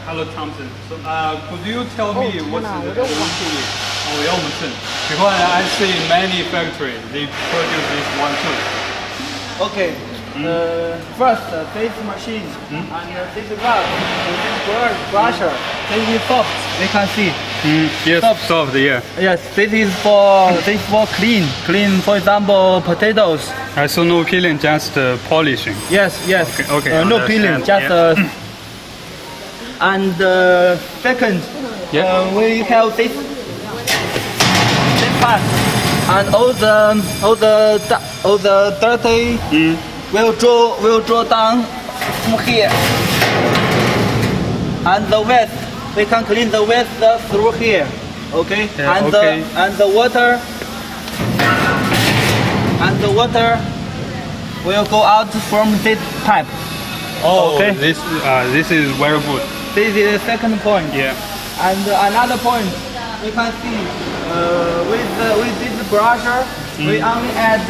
Hello, Thompson. So, could you tell me what's the recipe? Oh, yeah, because I see many factories they produce this one too. Okay. First, this machine and this rod, this brusher, this is soft. We can see. Yes, soft. Yeah. Yes, this is for clean. Clean, for example, potatoes. I saw no peeling, just polishing. Yes. Okay. No peeling, just. And second, we have this part, and all the dirty will draw down from here, and the wet we can clean the wet through here. Okay, and the water will go out from this pipe. Oh, okay. This is very good. This is the second point. Yeah. And another point, we can see with this brusher, we only add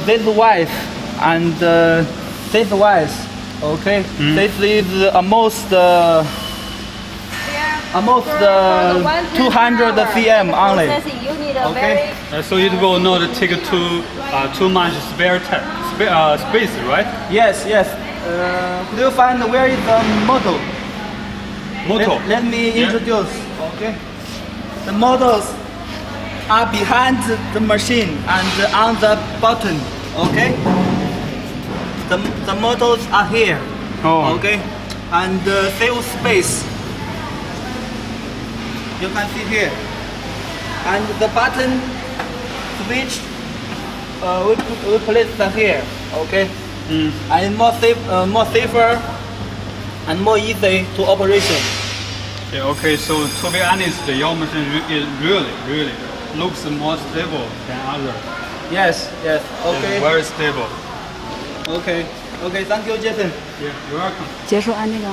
this wires and this wires. Okay. This is almost 200 cm only. Okay. So it will not take too much space, right? Yes. Could you find where is the model? Let me introduce. Okay. The models are behind the machine and on the button. Okay. The models are here. Oh. Okay. And save space. You can see here. And the button switch we place them here. Okay. And more safer and more easy to operation. Yeah, okay, so to be honest, your machine is really looks more stable than others. Yes, okay. It's very stable. Okay, thank you, Jason. Yeah, you're welcome.结束按这个。